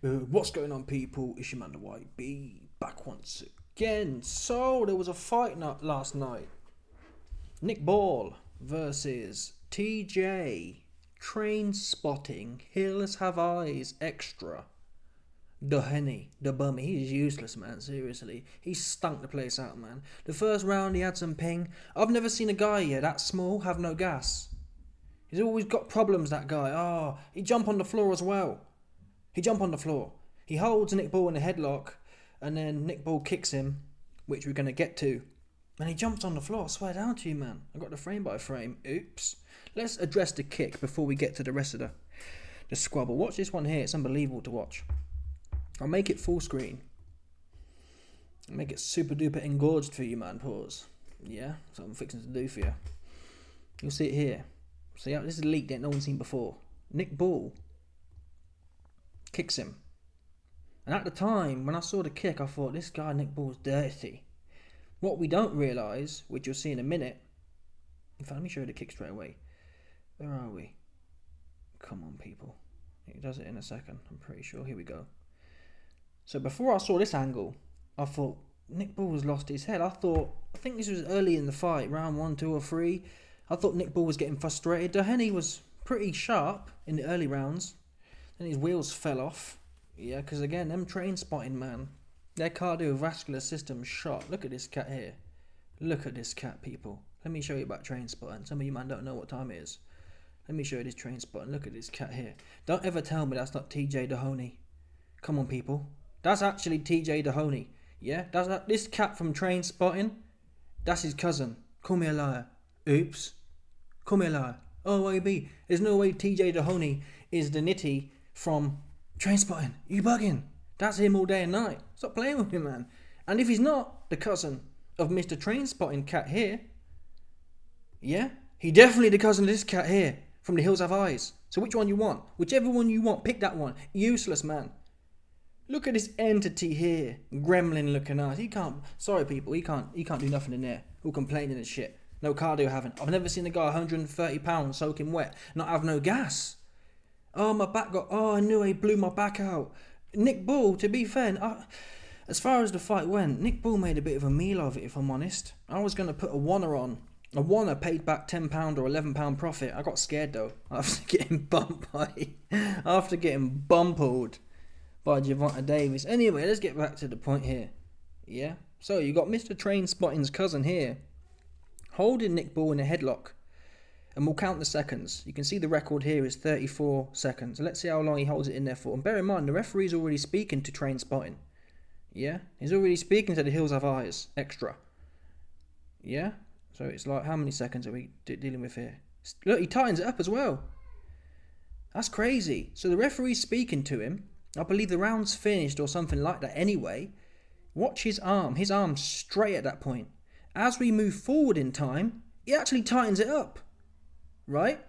What's going on, people? It's your man, the White B, back once again. So, there was a fight last night. Nick Ball versus TJ. Train spotting. Hills have eyes. Extra. DOHENY, the bummy, he's useless, man, seriously. He stunk the place out, man. The first round he had some ping. I've never seen a guy here that small have no gas. He's always got problems, that guy. He jump on the floor as well. He jump on the floor. He holds Nick Ball in a headlock, and then Nick Ball kicks him, which we're going to get to. And he jumps on the floor, I swear down to you, man. I got the frame by frame. Oops. Let's address the kick before we get to the rest of the squabble. Watch this one here. It's unbelievable to watch. I'll make it full screen. I'll make it super duper engorged for you, man. Pause. Yeah, that's what I'm fixing to do for you. You'll see it here. See, this is a leak that no one's seen before. Nick Ball kicks him. And at the time, when I saw the kick, I thought, this guy, Nick Ball's dirty. What we don't realise, which you'll see in a minute. In fact, let me show you the kick straight away. Where are we? Come on, people. He does it in a second, I'm pretty sure. Here we go. So before I saw this angle, I thought Nick Ball has lost his head. I think this was early in the fight, round 1, 2 or 3. I thought Nick Ball was getting frustrated. DOHENY was pretty sharp in the early rounds. Then his wheels fell off. Yeah, because again, them train spotting, man. Their cardiovascular system's shot. Look at this cat here. Look at this cat, people. Let me show you about train spotting. Some of you man don't know what time it is. Let me show you this train spotting. Look at this cat here. Don't ever tell me that's not TJ DOHENY. Come on, people. That's actually TJ DOHENY. Yeah? This cat from train spotting, that's his cousin. Call me a liar. Oops. Call me a liar. Oh, AB. There's no way TJ DOHENY is the nitty from train spotting. You bugging. That's him all day and night. Stop playing with him, man. And if he's not the cousin of Mr. Train Spotting cat here, yeah, he definitely the cousin of this cat here from the Hills Have Eyes. So which one you want? Whichever one you want, pick that one. Useless, man. Look at this entity here, gremlin looking eyes. Sorry people, he can't do nothing in there. All complaining and shit. No cardio having. I've never seen a guy 130 pounds soaking wet, not have no gas. My back I knew he blew my back out. Nick Ball, to be fair, as far as the fight went, Nick Ball made a bit of a meal of it, if I'm honest. I was going to put a Wanner on. A Wanner paid back £10 or £11 profit. I got scared though, after getting bumpled by Gervonta Davis. Anyway, let's get back to the point here. Yeah? So, you got Mr. Train Spotting's cousin here, holding Nick Ball in a headlock. And we'll count the seconds. You can see the record here is 34 seconds. Let's see how long he holds it in there for. And bear in mind, the referee's already speaking to Train Spotting. Yeah? He's already speaking to the Hills Have Eyes. Extra. Yeah? So it's like, how many seconds are we dealing with here? Look, he tightens it up as well. That's crazy. So the referee's speaking to him. I believe the round's finished or something like that anyway. Watch his arm. His arm's straight at that point. As we move forward in time, he actually tightens it up. Right?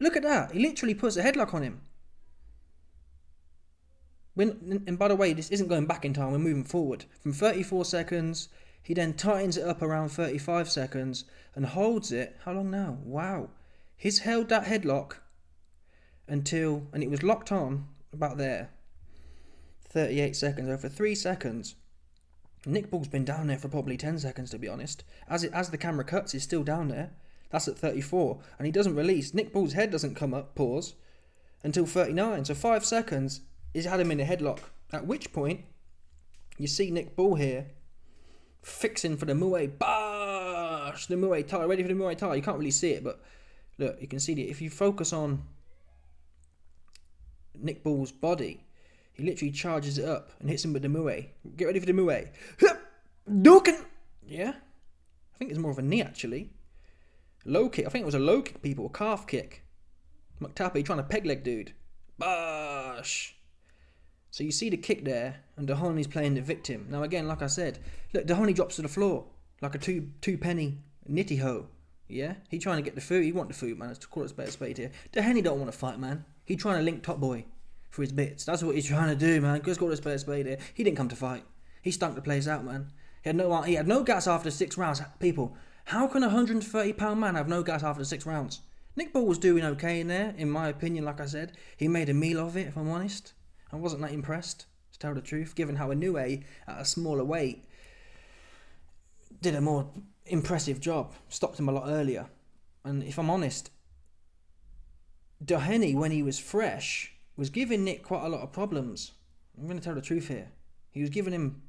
Look at that. He literally puts a headlock on him. And by the way, this isn't going back in time. We're moving forward. From 34 seconds, he then tightens it up around 35 seconds and holds it. How long now? Wow. He's held that headlock and it was locked on about there. 38 seconds. Over 3 seconds. Nick Ball's been down there for probably 10 seconds, to be honest. As the camera cuts, he's still down there. That's at 34. And he doesn't release. Nick Ball's head doesn't come up, pause, until 39. So 5 seconds, he's had him in a headlock. At which point, you see Nick Ball here, fixing for the Muay Bash. The Muay Thai. Ready for the Muay Thai. You can't really see it, but look, you can see it. If you focus on Nick Ball's body, he literally charges it up and hits him with the Muay. Get ready for the Muay. Duken! Yeah? I think it's more of a knee, actually. Low kick. I think it was a low kick, people. A calf kick. McTappy trying to peg leg dude. Bash! So you see the kick there, and DOHENY's playing the victim. Now again, like I said, look, DOHENY drops to the floor like a two penny nitty ho. Yeah? He trying to get the food. He want the food, man. Let's call it a spade here. DOHENY don't want to fight, man. He trying to link Top Boy for his bits. That's what he's trying to do, man. Let's call it a spade here. He didn't come to fight. He stunk the place out, man. He had no gas after 6 rounds. People, how can a 130-pound man have no gas after 6 rounds? Nick Ball was doing okay in there, in my opinion, like I said. He made a meal of it, if I'm honest. I wasn't that impressed, to tell the truth, given how Inoue, at a smaller weight, did a more impressive job. Stopped him a lot earlier. And if I'm honest, DOHENY, when he was fresh, was giving Nick quite a lot of problems. I'm going to tell the truth here. He was giving him...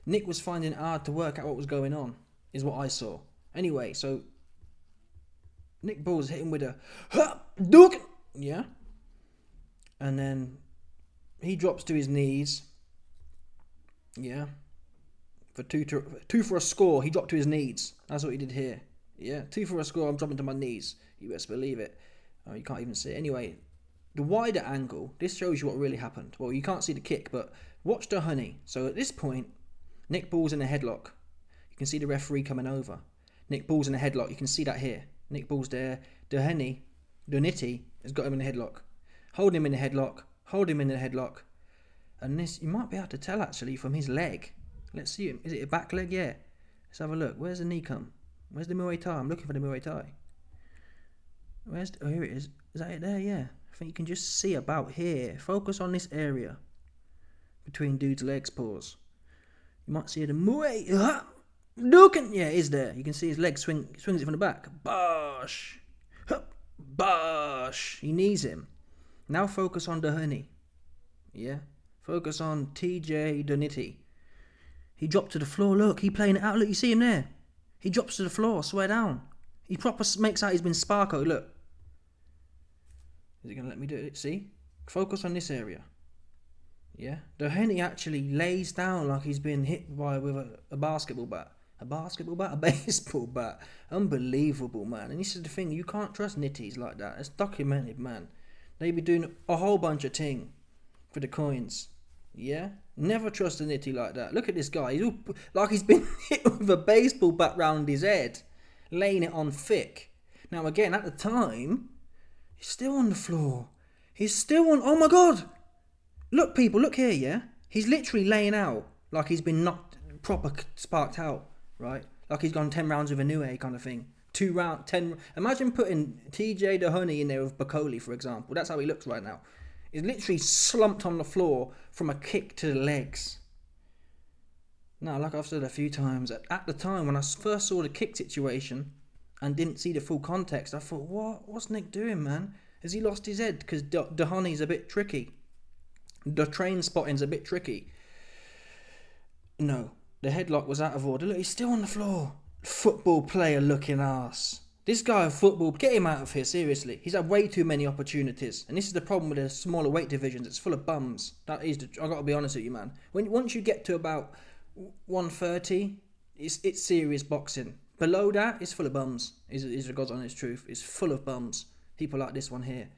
Nick was finding it hard to work out what was going on, is what I saw. Anyway, so... Nick Ball's hit him with a... Duke! Yeah? And then he drops to his knees. Yeah? For two for a score, he dropped to his knees. That's what he did here. Yeah? 2 for a score, I'm dropping to my knees. You best believe it. Oh, you can't even see it. Anyway, the wider angle, this shows you what really happened. Well, you can't see the kick, but watch DOHENY. So at this point, Nick Ball's in a headlock. You can see the referee coming over. Nick Ball's in a headlock. You can see that here. Nick Ball's there. DOHENY has got him in a headlock. Hold him in a headlock. Hold him in a headlock. And this, you might be able to tell actually from his leg. Let's see him. Is it a back leg? Yeah. Let's have a look. Where's the knee come? Where's the Muay Thai? I'm looking for the Muay Thai. Oh, here it is. Is that it there? Yeah. I think you can just see about here. Focus on this area. Between dude's legs, pause. You might see the Muay. Yeah, it is there. You can see his leg swings it from the back. Bosh. Bosh. He knees him. Now focus on DOHENY. Yeah. Focus on TJ DOHENY. He dropped to the floor. Look, he playing it out. Look, you see him there. He drops to the floor. Swear down. He proper makes out he's been Sparko. Look. Is he going to let me do it? See? Focus on this area. Yeah? DOHENY actually lays down like he's been hit with a basketball bat. A basketball bat? A baseball bat. Unbelievable, man. And this is the thing. You can't trust nitties like that. It's documented, man. They be doing a whole bunch of ting for the coins. Yeah? Never trust a nitty like that. Look at this guy. He's all, like he's been hit with a baseball bat round his head. Laying it on thick. Now again, at the time, he's still on the floor. He's still on... Oh my God! Look, people, look here, yeah? He's literally laying out like he's been knocked, proper sparked out, right? Like he's gone 10 rounds with a Inoue kind of thing. 10... Imagine putting TJ DOHENY in there with Bakoli, for example. That's how he looks right now. He's literally slumped on the floor from a kick to the legs. Now, like I've said a few times, at the time when I first saw the kick situation and didn't see the full context, I thought, what's Nick doing, man? Has he lost his head? Because DOHENY's a bit tricky. The train spotting's a bit tricky. No, the headlock was out of order. Look, he's still on the floor. Football player looking ass. This guy of football, get him out of here, seriously. He's had way too many opportunities. And this is the problem with the smaller weight divisions. It's full of bums. That is, I got to be honest with you, man. Once you get to about 130, it's serious boxing. Below that, it's full of bums. Is the God's honest truth. It's full of bums. People like this one here.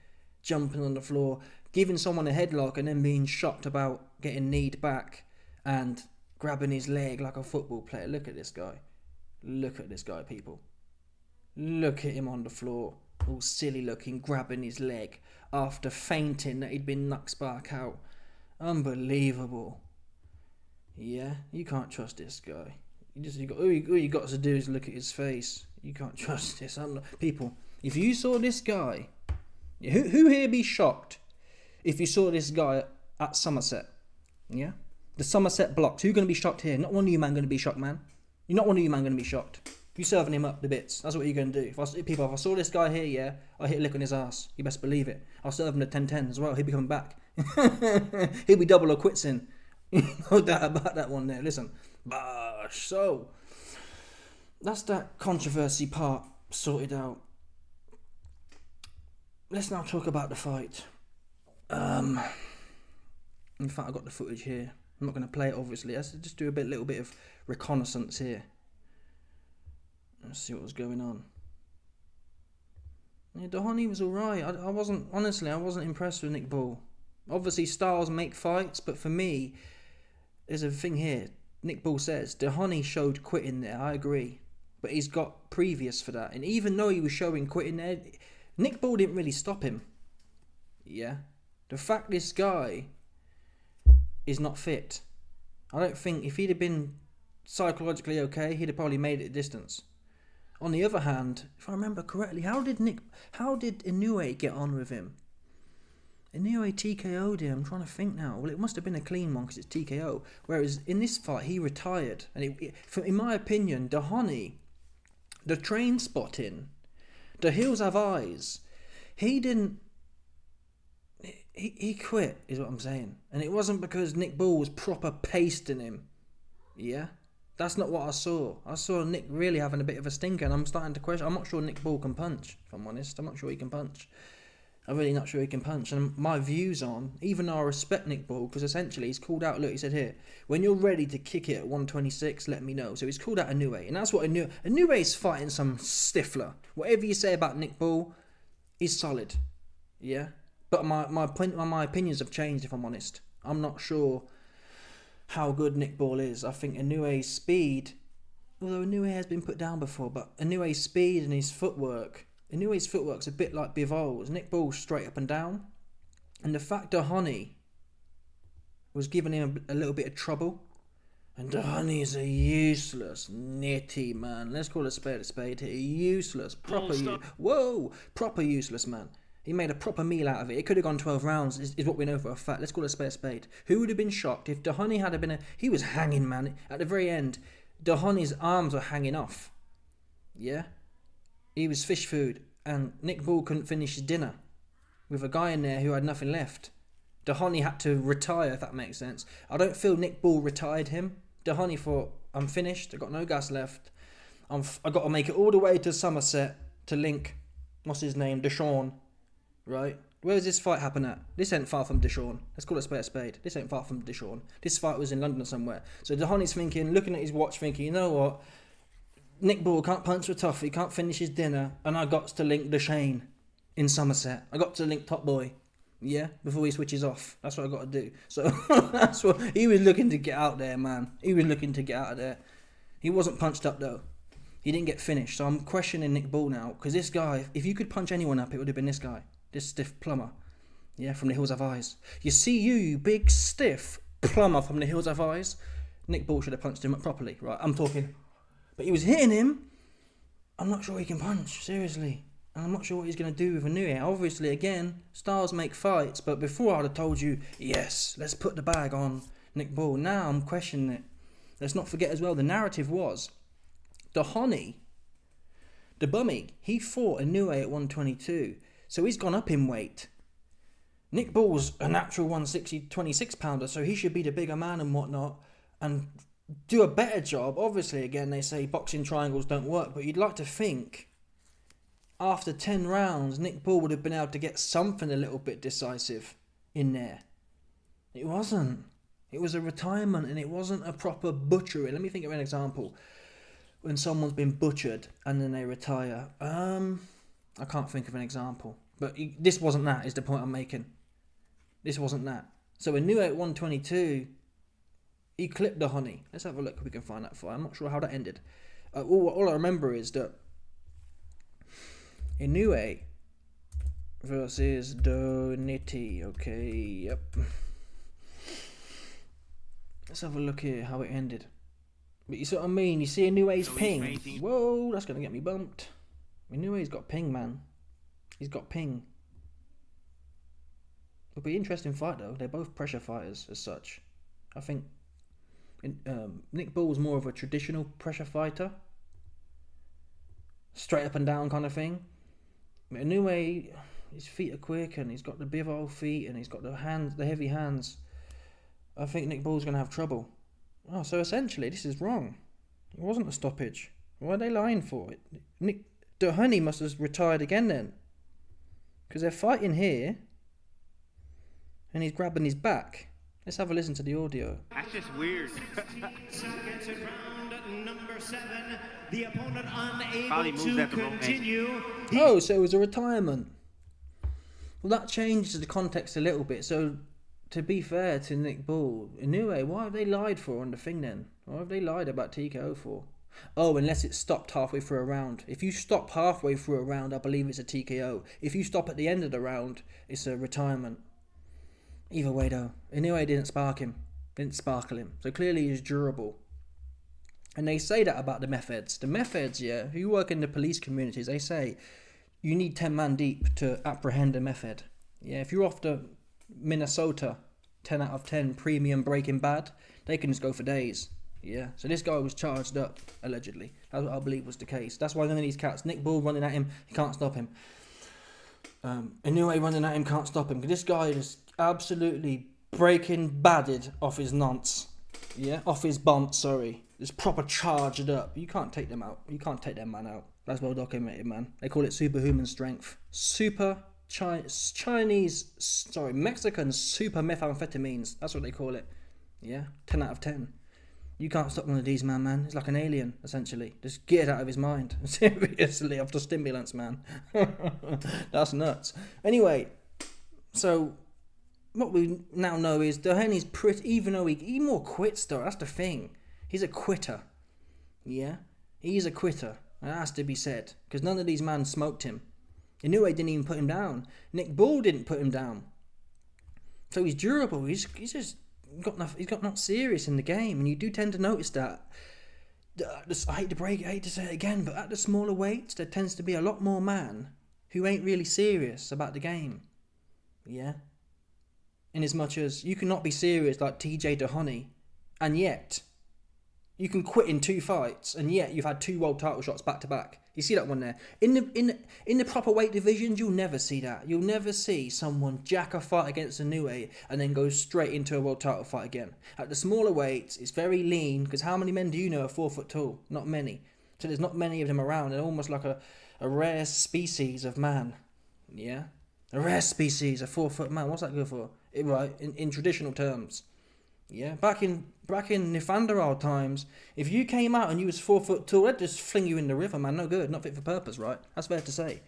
Jumping on the floor, giving someone a headlock and then being shocked about getting kneed back and grabbing his leg like a football player. Look at this guy. Look at this guy, people. Look at him on the floor, all silly looking, grabbing his leg after fainting that he'd been knocked spark out. Unbelievable. Yeah, you can't trust this guy. All you got to do is look at his face. You can't trust this. People, if you saw this guy, who here be shocked if you saw this guy at Somerset? Yeah? The Somerset blocks. Who going to be shocked here? Not one of you man going to be shocked, man. You're not one of you man going to be shocked. You serving him up the bits. That's what you're going to do. If I saw this guy here, yeah, I hit a lick on his ass. You best believe it. I'll serve him the 10-10 as well. He'll be coming back. He'll be double or quits in. No doubt about that one there. Listen. Bosh. So, that's that controversy part sorted out. Let's now talk about the fight. In fact, I got the footage here. I'm not going to play it, obviously. Let's just do little bit of reconnaissance here. Let's see what was going on. Yeah, DOHENY was alright. I wasn't impressed with Nick Ball. Obviously, styles make fights, but for me, there's a thing here. Nick Ball says, DOHENY showed quitting there, I agree. But he's got previous for that. And even though he was showing quitting there, Nick Ball didn't really stop him. Yeah? The fact this guy is not fit. I don't think if he'd have been psychologically okay, he'd have probably made it a distance. On the other hand, if I remember correctly, how did Inoue get on with him? Inoue TKO'd him. I'm trying to think now. Well, it must have been a clean one because it's TKO. Whereas in this fight, he retired. And in my opinion, DOHENY, the train spotting, the heels have eyes. He didn't. He quit, is what I'm saying. And it wasn't because Nick Bull was proper pasting him. Yeah? That's not what I saw. I saw Nick really having a bit of a stinker, and I'm starting to question. I'm not sure Nick Bull can punch, if I'm honest. I'm not sure he can punch. I'm really not sure he can punch. And my views on, even though I respect Nick Bull, because essentially he's called out, look, he said here, when you're ready to kick it at 126, let me know. So he's called out Inoue, and that's what Inoue's fighting some stifler. Whatever you say about Nick Bull, he's solid. Yeah? But my opinions have changed, if I'm honest. I'm not sure how good Nick Bull is. I think Inoue's speed, although Inoue has been put down before, but Inoue's speed and his footwork, Inoue's footwork's a bit like Bivol's. Nick Bull's straight up and down. And the fact DOHENY was giving him a little bit of trouble. And DOHENY is a useless, nitty man. Let's call a spade here. Useless. Proper useless man. He made a proper meal out of it. It could have gone 12 rounds, is what we know for a fact. Let's call it a spade. Who would have been shocked if DOHENY had been he was hanging, man. At the very end, DOHENY's arms were hanging off. Yeah? He was fish food, and Nick Bull couldn't finish his dinner with a guy in there who had nothing left. DOHENY had to retire, if that makes sense. I don't feel Nick Bull retired him. DOHENY thought, I'm finished. I've got no gas left. I've got to make it all the way to Somerset to link, what's his name, Deshawn. Right? Where does this fight happen at? This ain't far from Deshawn. Let's call it a spade. This ain't far from Deshawn. This fight was in London somewhere. So DOHENY's thinking, looking at his watch, thinking, you know what? Nick Bull can't punch for tough. He can't finish his dinner. And I got to link Deshawn in Somerset. I got to link Top Boy. Yeah? Before he switches off. That's what I got to do. So that's what he was looking to get out there, man. He was looking to get out of there. He wasn't punched up, though. He didn't get finished. So I'm questioning Nick Bull now. Because this guy, if you could punch anyone up, it would have been this guy. This stiff plumber. Yeah, from the Hills Have Eyes. You see you big stiff plumber from the Hills Have Eyes. Nick Bull should have punched him up properly. Right, I'm talking. But he was hitting him. I'm not sure he can punch, seriously. And I'm not sure what he's going to do with Inoue. Obviously, again, styles make fights. But before I'd have told you, yes, let's put the bag on Nick Bull. Now I'm questioning it. Let's not forget as well, the narrative was DOHENY, the bummy, he fought Inoue at 122. So he's gone up in weight. Nick Bull's a natural 160, 26 pounder, so he should be the bigger man and whatnot. And do a better job. Obviously, again, they say boxing triangles don't work, but you'd like to think after 10 rounds, Nick Bull would have been able to get something a little bit decisive in there. It wasn't. It was a retirement, and it wasn't a proper butchery. Let me think of an example. When someone's been butchered and then they retire. I can't think of an example. But this wasn't that, is the point I'm making. This wasn't that. So Inoue at 122... he clipped DOHENY. Let's have a look if we can find that fight. I'm not sure how that ended. All I remember is that Inoue versus DOHENY. Okay, yep. Let's have a look here how it ended. But you see what I mean? You see Inoue's ping. Whoa, that's going to get me bumped. Inoue's got ping, man. He's got ping. It'll be an interesting fight, though. They're both pressure fighters as such. I think Nick Bull's more of a traditional pressure fighter, straight up and down kind of thing. Inoue, his feet are quick, and he's got the Bivol feet, and he's got the hands, the heavy hands. I think Nick Bull's going to have trouble. Oh, so essentially this is wrong. It wasn't a stoppage. Why are they lying for it? DOHENY must have retired again then, because they're fighting here, and he's grabbing his back. Let's have a listen to the audio. That's just weird. Number 7, the opponent unable to continue. Oh, so it was a retirement. Well, that changes the context a little bit. So, to be fair to Nick Bull, Inoue, why have they lied for on the thing then? Why have they lied about TKO for? Oh, unless it stopped halfway through a round. If you stop halfway through a round, I believe it's a TKO. If you stop at the end of the round, it's a retirement. Either way though, Inoue didn't sparkle him. So clearly he's durable. And they say that about the meth heads. The meth heads, yeah, who work in the police communities, they say you need 10 man deep to apprehend a meth head. Yeah, if you're after Minnesota, 10 out of 10, premium Breaking Bad. They can just go for days. Yeah, so this guy was charged up, allegedly. That's what I believe was the case. That's why none of these cats, Nick Bull running at him, he can't stop him. Inoue running at him, can't stop him. This guy is absolutely Breaking Badded off his nonce. Yeah, off his bunt, sorry. Just proper charged up. You can't take them out. You can't take that man out. That's well documented, man. They call it superhuman strength. Mexican super methamphetamines. That's what they call it. Yeah, 10 out of 10. You can't stop one of these, man. He's like an alien, essentially. Just get it out of his mind. Seriously, after stimulants, man. That's nuts. Anyway, so what we now know is DOHENY's pretty, even though he more quits though, that's the thing. He's a quitter. Yeah? He's a quitter. And that has to be said. Because none of these men smoked him. Inoue didn't even put him down. Nick Bull didn't put him down. So he's durable. He's just got not serious in the game, and you do tend to notice that. I hate to say it again, but at the smaller weights, there tends to be a lot more man who ain't really serious about the game. Yeah? In as much as you cannot be serious like TJ DOHENY, and yet you can quit in 2 fights, and yet you've had 2 world title shots back to back. You see that one there? In the proper weight divisions, you'll never see that. You'll never see someone jack a fight against Inoue and then go straight into a world title fight again. At the smaller weights, it's very lean, because how many men do you know are 4 foot tall? Not many. So there's not many of them around. They're almost like a rare species of man. Yeah? A rare species, a 4 foot man. What's that good for? Right, in traditional terms. Yeah, back in Neanderthal times, if you came out and you was 4 foot tall, they'd just fling you in the river, man. No good, not fit for purpose, right? That's fair to say.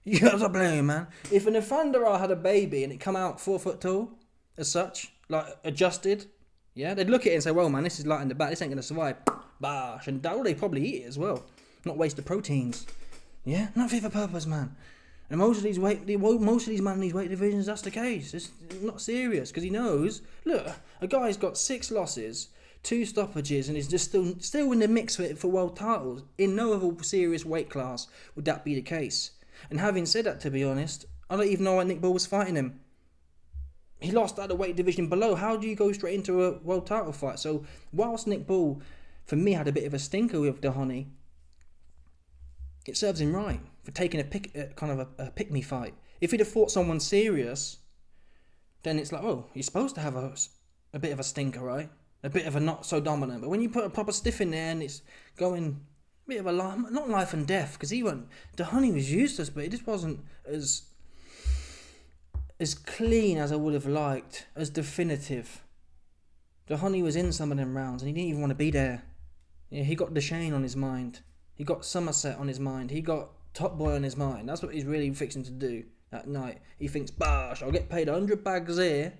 You gotta blame, man. If a Neanderthal had a baby and it come out 4 foot tall, as such, like adjusted, yeah, they'd look at it and say, well, man, this is light in the back, this ain't gonna survive. Bash, and they probably eat it as well. Not waste the proteins. Yeah, not fit for purpose, man. And most of these men in these weight divisions, that's the case. It's not serious, because he knows, look, a guy's got 6 losses, 2 stoppages, and is just still in the mix for world titles. In no other serious weight class would that be the case. And having said that, to be honest, I don't even know why Nick Bull was fighting him. He lost at the weight division below. How do you go straight into a world title fight? So whilst Nick Bull, for me, had a bit of a stinker with DOHENY, it serves him right for taking a pick-me fight. If he'd have fought someone serious, then it's like, oh, you're supposed to have a bit of a stinker, right? A bit of a not so dominant. But when you put a proper stiff in there and it's going a bit of a not life and death, because DOHENY was useless, but it just wasn't as clean as I would have liked, as definitive. DOHENY was in some of them rounds and he didn't even want to be there. Yeah, he got DeShane on his mind. He got Somerset on his mind. He got Top Boy on his mind. That's what he's really fixing to do that night. He thinks, bash, I'll get paid 100 bags here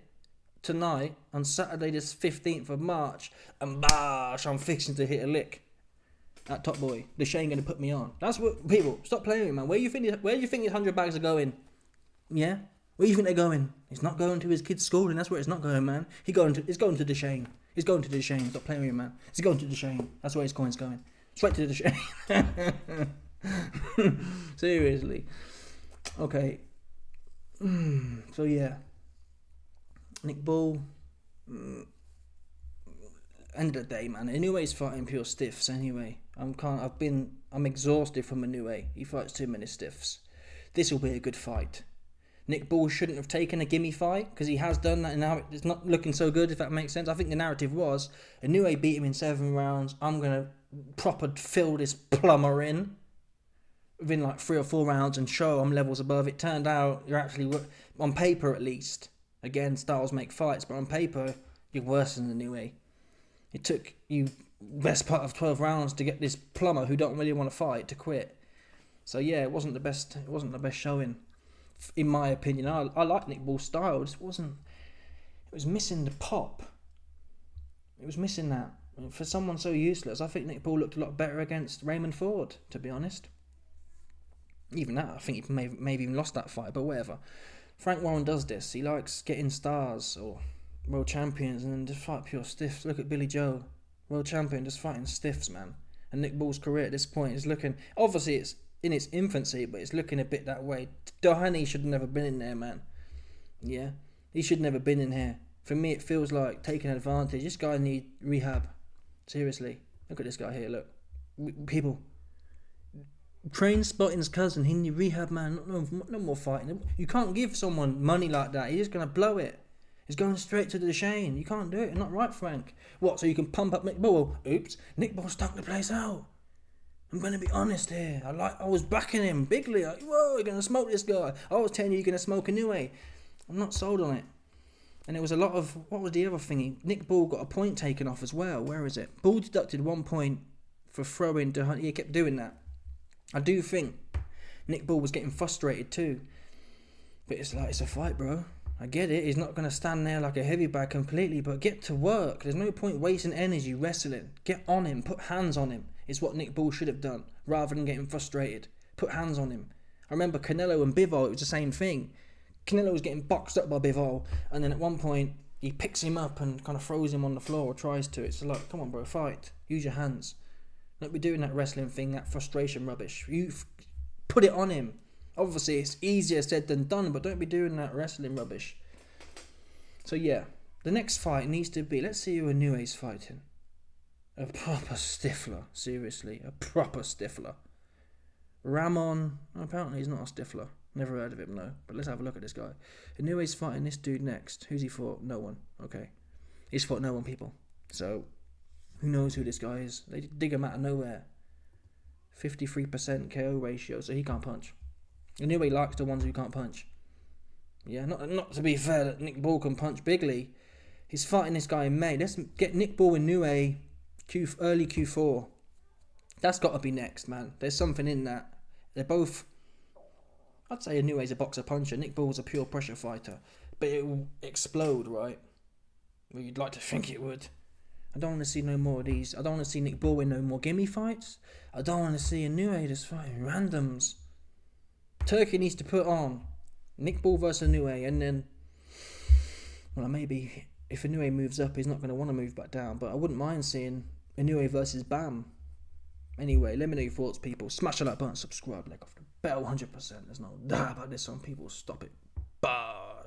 tonight on Saturday this 15th of March, and bash, I'm fixing to hit a lick at Top Boy. DeShane gonna put me on. That's what people stop playing with, man. Where do you think his 100 bags are going? Yeah, where do you think they're going? It's not going to his kid's school, and that's where it's not going, man. It's going to DeShane. It's going to DeShane. Stop playing with him, man. It's going to DeShane. That's where his coin's going. Straight to DeShane. Seriously. Okay. So yeah. Nick Bull. End of the day, man. Inoue's fighting pure stiffs anyway. I'm exhausted from Inoue. He fights too many stiffs. This will be a good fight. Nick Bull shouldn't have taken a gimme fight, because he has done that, and now it's not looking so good, if that makes sense. I think the narrative was Inoue beat him in 7 rounds. I'm gonna proper fill this plumber in within like 3 or 4 rounds and show I'm levels above. It turned out you're actually, on paper at least, again, styles make fights, but on paper you're worse than Inoue. It took you best part of 12 rounds to get this plumber who don't really want to fight to quit. So yeah, it wasn't the best showing, in my opinion. I like Nick Bull's style. It was missing the pop. It was missing that. For someone so useless, I think Nick Bull looked a lot better against Raymond Ford, to be honest. Even that, I think he may have even lost that fight, but whatever. Frank Warren does this. He likes getting stars or world champions and then just fight pure stiffs. Look at Billy Joe, world champion, just fighting stiffs, man. And Nick Bull's career at this point is looking, obviously it's in its infancy, but it's looking a bit that way. DOHENY should have never been in there, man. Yeah. He should never been in here. For me, it feels like taking advantage. This guy needs rehab. Seriously. Look at this guy here, look. People. Train Spotting's cousin, he need rehab, man. No more fighting. You can't give someone money like that. He's just going to blow it. He's going straight to the Shane. You can't do it. Not right, Frank. What, so you can pump up Nick Ball? Oops. Nick Ball stunk the place out. I'm going to be honest here. I was backing him bigly. Like, whoa, you're going to smoke this guy. I was telling you you're going to smoke anyway. I'm not sold on it. And it was a lot of... What was the other thingy? Nick Ball got a point taken off as well. Where is it? Ball deducted 1 point for throwing to Hunt. He kept doing that. I do think Nick Ball was getting frustrated too. But it's like, it's a fight, bro. I get it. He's not going to stand there like a heavy bag completely, but get to work. There's no point wasting energy wrestling. Get on him. Put hands on him. Is what Nick Ball should have done, rather than getting frustrated. Put hands on him. I remember Canelo and Bivol, it was the same thing. Canelo was getting boxed up by Bivol, and then at one point, he picks him up and kind of throws him on the floor, or tries to. It's like, come on, bro, fight. Use your hands. Don't be doing that wrestling thing, that frustration rubbish. You put it on him. Obviously, it's easier said than done, but don't be doing that wrestling rubbish. So yeah, the next fight needs to be, let's see who Inouye's fighting. A proper stifler, seriously. A proper stifler. Ramon, apparently he's not a stifler. Never heard of him, no. But let's have a look at this guy. Inouye's fighting this dude next. Who's he fought? No one. Okay. He's fought no one, people. So, who knows who this guy is? They dig him out of nowhere. 53% KO ratio, so he can't punch. Inoue likes the ones who can't punch. Yeah, not to be fair that Nick Ball can punch bigly. He's fighting this guy in May. Let's get Nick Ball and Inoue early Q4. That's got to be next, man. There's something in that. They're both... I'd say Inouye's a boxer puncher. Nick Ball's a pure pressure fighter. But it will explode, right? Well, you'd like to think it would. I don't want to see no more of these. I don't want to see Nick Ball win no more gimme fights. I don't want to see Inoue just fighting randoms. Turkey needs to put on Nick Ball versus Inoue, and then... Well, maybe if Inoue moves up, he's not going to want to move back down. But I wouldn't mind seeing Inoue versus Bam. Anyway, let me know your thoughts, people. Smash the like button, subscribe, like off the bell, 100%. There's no doubt about this one, people. Stop it. Bye.